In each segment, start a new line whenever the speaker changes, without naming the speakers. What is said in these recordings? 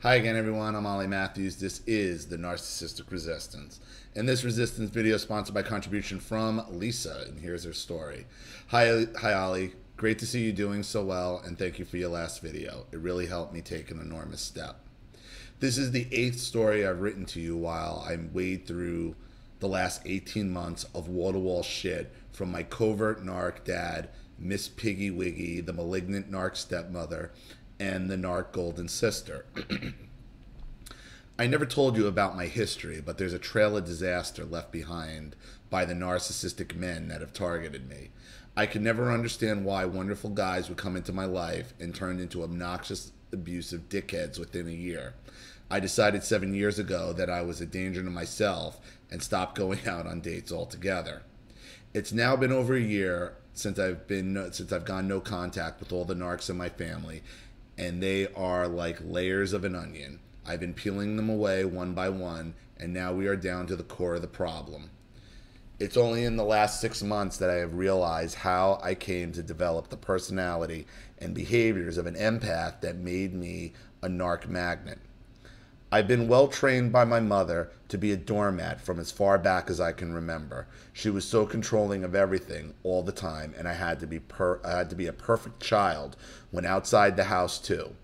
Hi again, everyone. I'm Ollie Matthews. This is the Narcissistic Resistance. And this resistance video is sponsored by contribution from Lisa, and here's her story. Hi, Ollie. Great to see you doing so well, and thank you for your last video. It really helped me take an enormous step. This is the 8th story I've written to you while I wade through the last 18 months of wall-to-wall shit from my covert narc dad, Miss Piggy Wiggy, the malignant narc stepmother, and the narc golden sister. I never told you about my history, but there's a trail of disaster left behind by the narcissistic men that have targeted me. I could never understand why wonderful guys would come into my life and turn into obnoxious, abusive dickheads within a year. I decided 7 years ago that I was a danger to myself and stopped going out on dates altogether. It's now been over a year since I've gone no contact with all the narcs in my family, and they are like layers of an onion. I've been peeling them away one by one, and now we are down to the core of the problem. It's only in the last 6 months that I have realized how I came to develop the personality and behaviors of an empath that made me a narc magnet. I've been well trained by my mother to be a doormat from as far back as I can remember. She was so controlling of everything all the time, and I had to be a perfect child when outside the house too.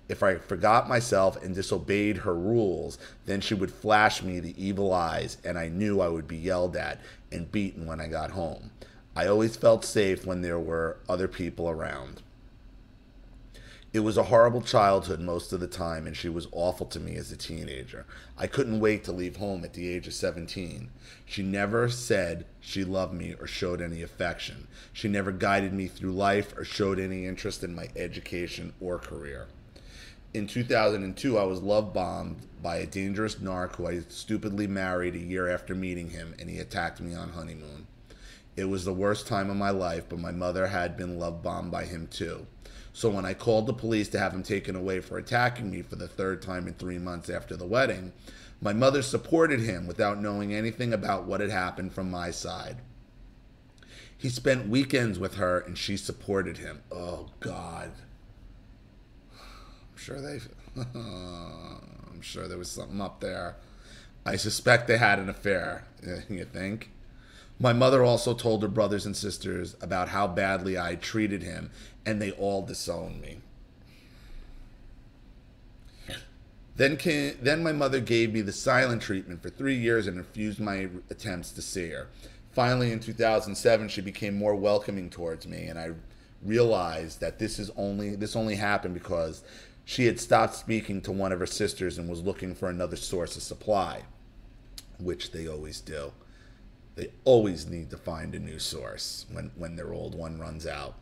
If I forgot myself and disobeyed her rules, then she would flash me the evil eyes, and I knew I would be yelled at and beaten when I got home. I always felt safe when there were other people around. It was a horrible childhood most of the time, and she was awful to me as a teenager. I couldn't wait to leave home at the age of 17. She never said she loved me or showed any affection. She never guided me through life or showed any interest in my education or career. In 2002, I was love bombed by a dangerous narc who I stupidly married a year after meeting him, and he attacked me on honeymoon. It was the worst time of my life, but my mother had been love bombed by him too. So when I called the police to have him taken away for attacking me for the 3rd time in 3 months after the wedding, my mother supported him without knowing anything about what had happened from my side. He spent weekends with her and she supported him. Oh God. I'm sure there was something up there. I suspect they had an affair. You think? My mother also told her brothers and sisters about how badly I treated him, and they all disowned me. Then my mother gave me the silent treatment for 3 years and refused my attempts to see her. Finally, in 2007, she became more welcoming towards me, and I realized that this only happened because she had stopped speaking to one of her sisters and was looking for another source of supply, which they always do. They always need to find a new source when their old one runs out.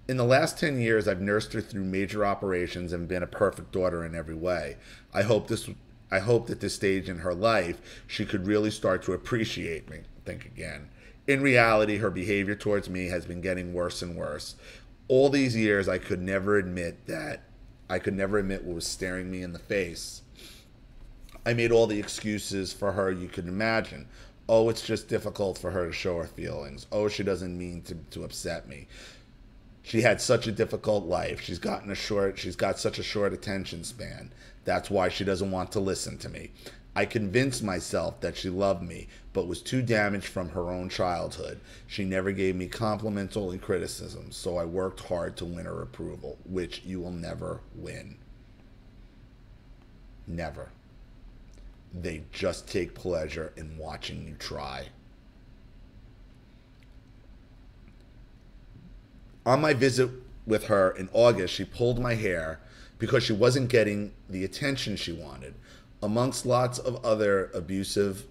In the last 10 years, I've nursed her through major operations and been a perfect daughter in every way. I hope that this stage in her life, she could really start to appreciate me. Think again. In reality, her behavior towards me has been getting worse and worse. All these years, I could never admit what was staring me in the face. I made all the excuses for her you could imagine. Oh, it's just difficult for her to show her feelings. Oh, she doesn't mean to upset me. She had such a difficult life. She's got such a short attention span. That's why she doesn't want to listen to me. I convinced myself that she loved me, but was too damaged from her own childhood. She never gave me compliments or criticism, so I worked hard to win her approval, which you will never win. Never. They just take pleasure in watching you try. On my visit with her in August, she pulled my hair because she wasn't getting the attention she wanted, amongst lots of other abusive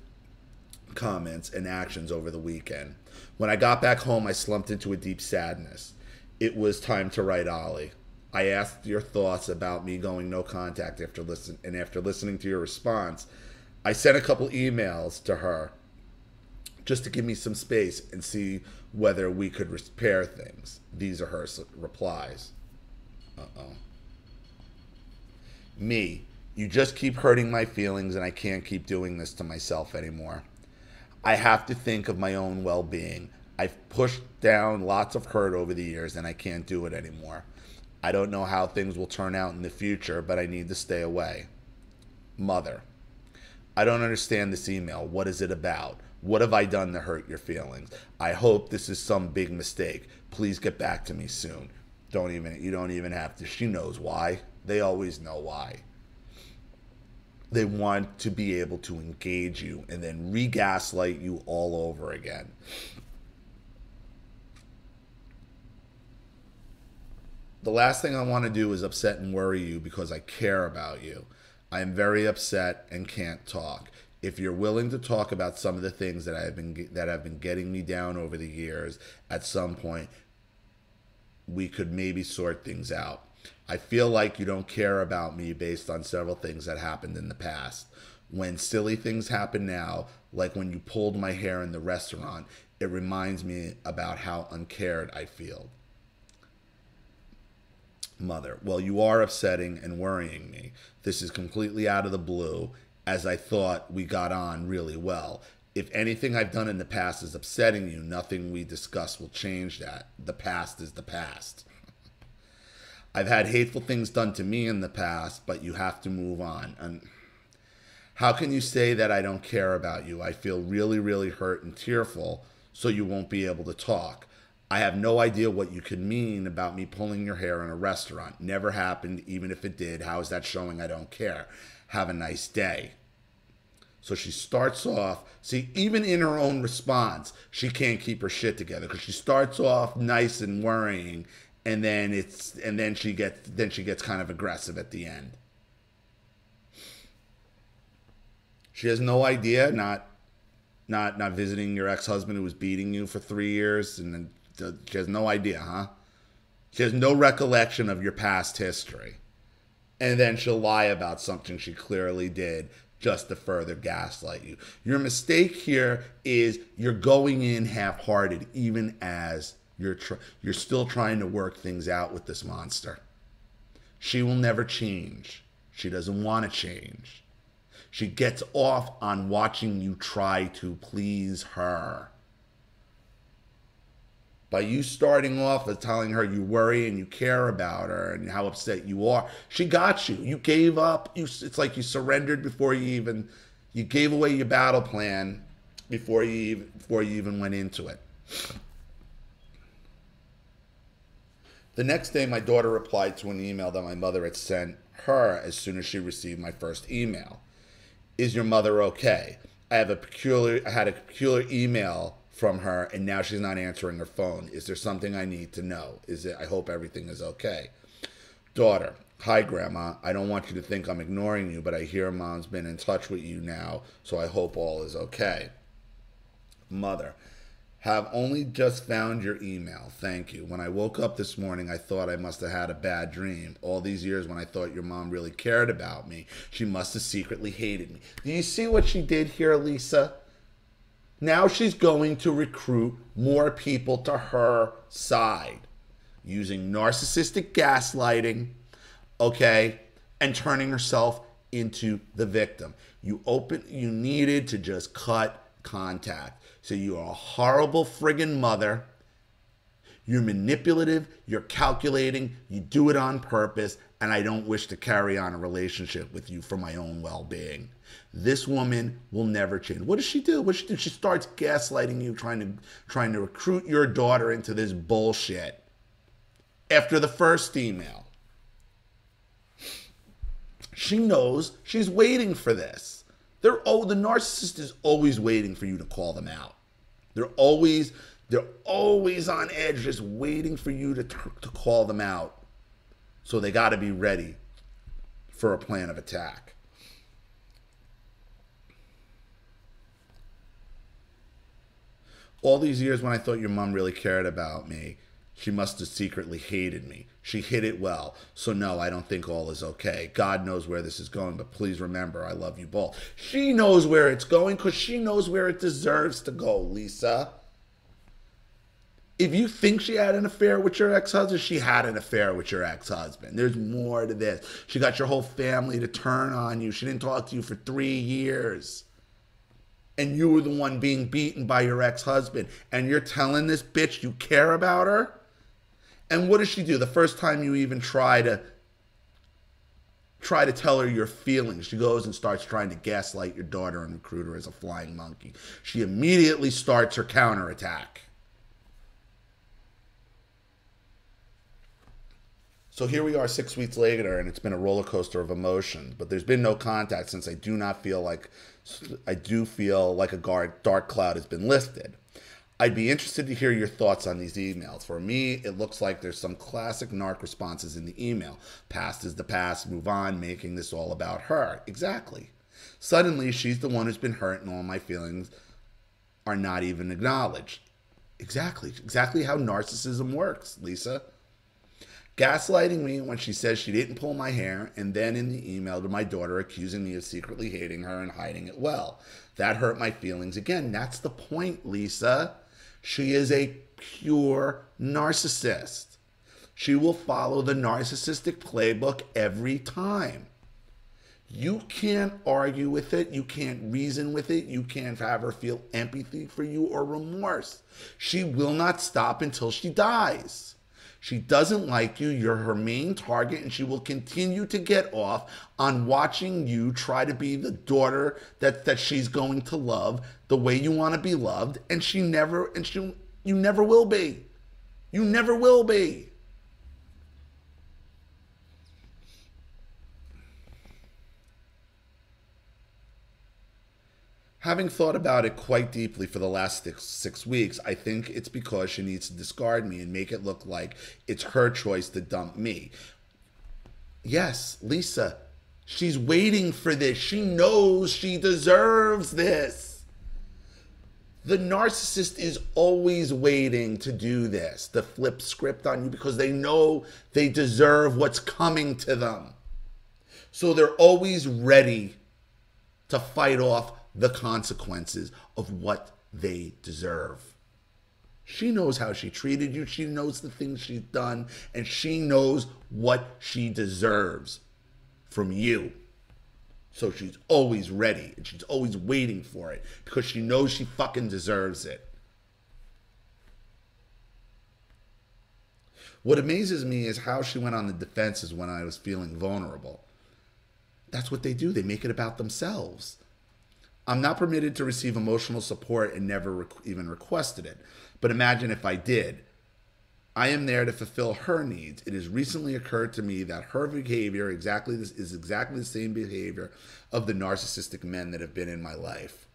comments and actions over the weekend. When I got back home, I slumped into a deep sadness. It was time to write Ollie. I asked your thoughts about me going no contact after listening to your response, I sent a couple emails to her just to give me some space and see whether we could repair things. These are her replies. Me, you just keep hurting my feelings and I can't keep doing this to myself anymore. I have to think of my own well-being. I've pushed down lots of hurt over the years and I can't do it anymore. I don't know how things will turn out in the future, but I need to stay away. Mother, I don't understand this email. What is it about? What have I done to hurt your feelings? I hope this is some big mistake. Please get back to me soon. You don't even have to. She knows why. They always know why. They want to be able to engage you and then re-gaslight you all over again. The last thing I want to do is upset and worry you because I care about you. I am very upset and can't talk. If you're willing to talk about some of the things that have been getting me down over the years, at some point we could maybe sort things out. I feel like you don't care about me based on several things that happened in the past. When silly things happen now, like when you pulled my hair in the restaurant, it reminds me about how uncared I feel. Mother, well, you are upsetting and worrying me. This is completely out of the blue, as I thought we got on really well. If anything I've done in the past is upsetting you, nothing we discuss will change that. The past is the past. I've had hateful things done to me in the past, but you have to move on. And how can you say that I don't care about you? I feel really, really hurt and tearful, so you won't be able to talk. I have no idea what you could mean about me pulling your hair in a restaurant. Never happened, even if it did. How is that showing I don't care? Have a nice day. So she starts off, see, even in her own response, she can't keep her shit together because she starts off nice and worrying, and then she gets kind of aggressive at the end. She has no idea, not visiting your ex-husband who was beating you for 3 years, and then she has no idea, huh? She has no recollection of your past history. And then she'll lie about something she clearly did just to further gaslight you. Your mistake here is you're going in half-hearted, even as you're still trying to work things out with this monster. She will never change. She doesn't want to change. She gets off on watching you try to please her. By you starting off with telling her you worry and you care about her and how upset you are, she got you. You gave up. It's like you surrendered before you gave away your battle plan before you even went into it. The next day, my daughter replied to an email that my mother had sent her as soon as she received my first email. Is your mother okay? I had a peculiar email from her, and now she's not answering her phone. Is there something I need to know? I hope everything is okay. Daughter, hi, Grandma. I don't want you to think I'm ignoring you, but I hear Mom's been in touch with you now, so I hope all is okay. Mother, have only just found your email. Thank you. When I woke up this morning, I thought I must have had a bad dream. All these years when I thought your mom really cared about me, she must have secretly hated me. Do you see what she did here, Lisa? Now she's going to recruit more people to her side using narcissistic gaslighting, okay, and turning herself into the victim. You needed to just cut contact. So you're a horrible friggin' mother. You're manipulative, you're calculating, you do it on purpose, and I don't wish to carry on a relationship with you for my own well-being. This woman will never change. What does she do? She starts gaslighting you, trying to recruit your daughter into this bullshit. After the first email, she knows she's waiting for this. The narcissist is always waiting for you to call them out. They're always on edge, just waiting for you to call them out. So they got to be ready for a plan of attack. All these years when I thought your mom really cared about me, she must have secretly hated me. She hid it well. So no, I don't think all is okay. God knows where this is going, but please remember, I love you both. She knows where it's going because she knows where it deserves to go, Lisa. If you think she had an affair with your ex-husband, she had an affair with your ex-husband. There's more to this. She got your whole family to turn on you. She didn't talk to you for 3 years. And you were the one being beaten by your ex-husband. And you're telling this bitch you care about her? And what does she do? The first time you even try to tell her your feelings, she goes and starts trying to gaslight your daughter and recruit her as a flying monkey. She immediately starts her counterattack. So here we are 6 weeks later, and it's been a roller coaster of emotions, but there's been no contact since I do feel like a dark cloud has been lifted. I'd be interested to hear your thoughts on these emails. For me, it looks like there's some classic narc responses in the email. Past is the past, move on, making this all about her. Exactly. Suddenly, she's the one who's been hurt and all my feelings are not even acknowledged. Exactly how narcissism works, Lisa. Gaslighting me when she says she didn't pull my hair, and then in the email to my daughter accusing me of secretly hating her and hiding it well. That hurt my feelings. Again, that's the point, Lisa. She is a pure narcissist. She will follow the narcissistic playbook every time. You can't argue with it. You can't reason with it. You can't have her feel empathy for you or remorse. She will not stop until she dies. She doesn't like you. You're her main target, and she will continue to get off on watching you try to be the daughter that she's going to love the way you want to be loved, and you never will be. You never will be. Having thought about it quite deeply for the last six weeks, I think it's because she needs to discard me and make it look like it's her choice to dump me. Yes, Lisa, she's waiting for this. She knows she deserves this. The narcissist is always waiting to do this, to flip script on you, because they know they deserve what's coming to them. So they're always ready to fight off the consequences of what they deserve. She knows how she treated you. She knows the things she's done, and she knows what she deserves from you. So she's always ready, and she's always waiting for it because she knows she fucking deserves it. What amazes me is how she went on the defenses when I was feeling vulnerable. That's what they do. They make it about themselves. I'm not permitted to receive emotional support and never even requested it. But imagine if I did. I am there to fulfill her needs. It has recently occurred to me that her behavior is exactly the same behavior of the narcissistic men that have been in my life.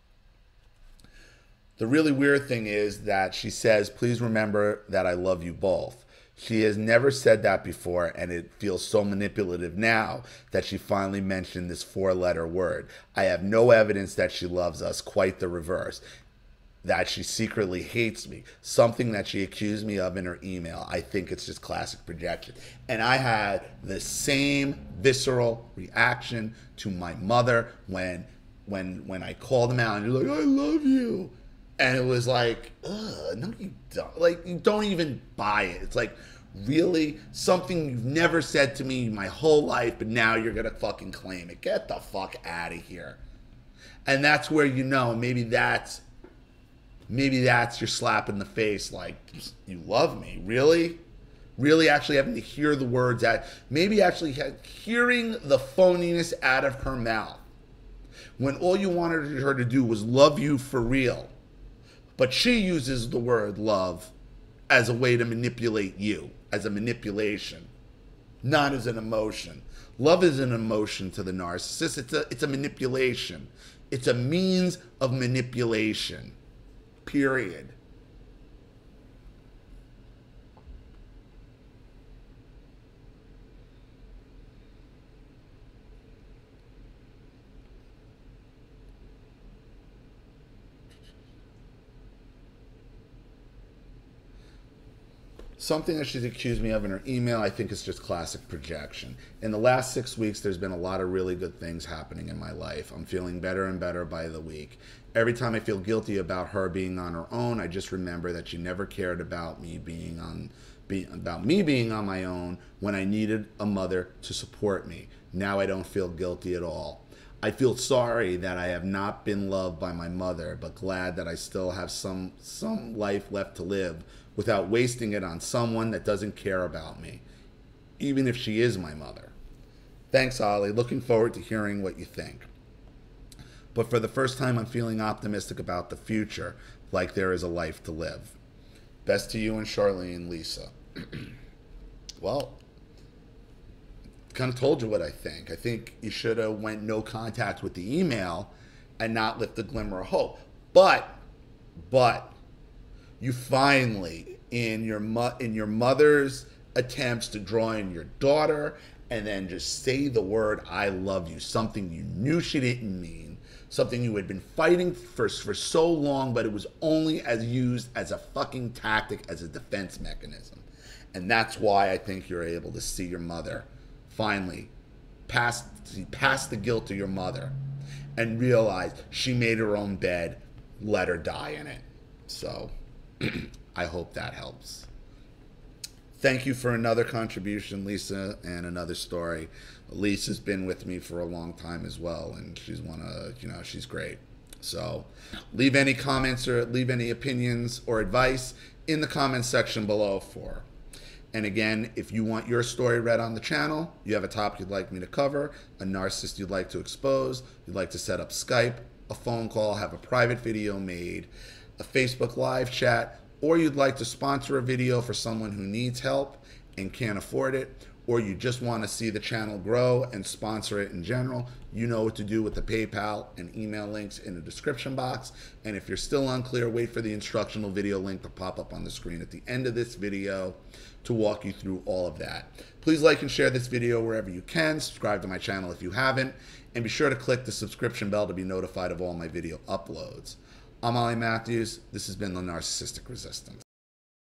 The really weird thing is that she says, please remember that I love you both. She has never said that before, and it feels so manipulative now that she finally mentioned this 4-letter word. I have no evidence that she loves us, quite the reverse. That she secretly hates me, something that she accused me of in her email. I think it's just classic projection. And I had the same visceral reaction to my mother when I called him out and you're like, I love you. And it was like, ugh, no, you don't. Like, you don't even buy it. It's like, really? Something you've never said to me my whole life, but now you're going to fucking claim it. Get the fuck out of here. And that's where you know, maybe that's your slap in the face, like, you love me, really? Really actually having to hear the words out, maybe actually hearing the phoniness out of her mouth when all you wanted her to do was love you for real. But she uses the word love as a way to manipulate you, as a manipulation, not as an emotion. Love is an emotion to the narcissist. It's a manipulation. It's a means of manipulation. Period. Something that she's accused me of in her email, I think is just classic projection. In the last 6 weeks, there's been a lot of really good things happening in my life. I'm feeling better and better by the week. Every time I feel guilty about her being on her own, I just remember that she never cared about me being on my own when I needed a mother to support me. Now I don't feel guilty at all. I feel sorry that I have not been loved by my mother, but glad that I still have some life left to live without wasting it on someone that doesn't care about me, even if she is my mother. Thanks, Ollie. Looking forward to hearing what you think. But for the first time, I'm feeling optimistic about the future, like there is a life to live. Best to you and Charlene, Lisa. Well, kind of told you what I think. I think you should have went no contact with the email and not lift the glimmer of hope. But you finally, in your mother's attempts to draw in your daughter and then just say the word "I love you," something you knew she didn't mean, something you had been fighting for so long, but it was only used as a fucking tactic, as a defense mechanism. And that's why I think you're able to see your mother finally pass the guilt to your mother and realize she made her own bed, let her die in it. So I hope that helps. Thank you for another contribution, Lisa, and another story. Lisa's been with me for a long time as well, and she's she's great. So leave any comments or leave any opinions or advice in the comments section below for her. And again, if you want your story read on the channel, you have a topic you'd like me to cover, a narcissist you'd like to expose, you'd like to set up Skype, a phone call, have a private video made, a Facebook live chat, or you'd like to sponsor a video for someone who needs help and can't afford it, or you just want to see the channel grow and sponsor it in general, you know what to do with the PayPal and email links in the description box. And if you're still unclear, wait for the instructional video link to pop up on the screen at the end of this video to walk you through all of that. Please like and share this video wherever you can. Subscribe to my channel if you haven't, and be sure to click the subscription bell to be notified of all my video uploads. I'm Ollie Matthews. This has been the Narcissistic Resistance.